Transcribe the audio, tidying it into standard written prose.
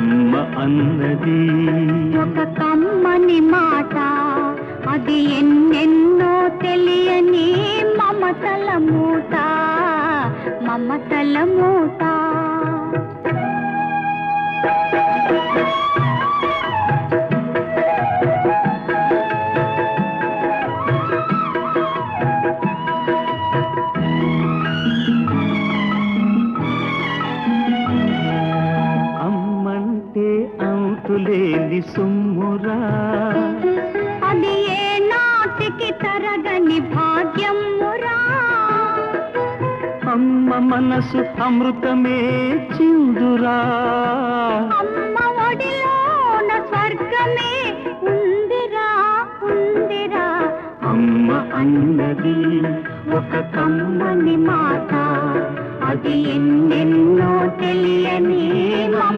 అమ్మ అన్నది ఒక కమ్మని మాట, అది ఎన్నెన్నో తెలియని మమతల మూట, మమతల మూట. అంతులేని సొమ్మురా, అది ఏ నాటికి తరగని భాగ్యమురా. అమ్మ మనసు అమృతమే చిందురా, అమ్మ ఒడిలోన స్వర్గమే ఉందిరా, ఉందిరా. అమ్మ అన్నది ఒక కమ్మని మాట, అది ఎన్నెన్నో తెలియని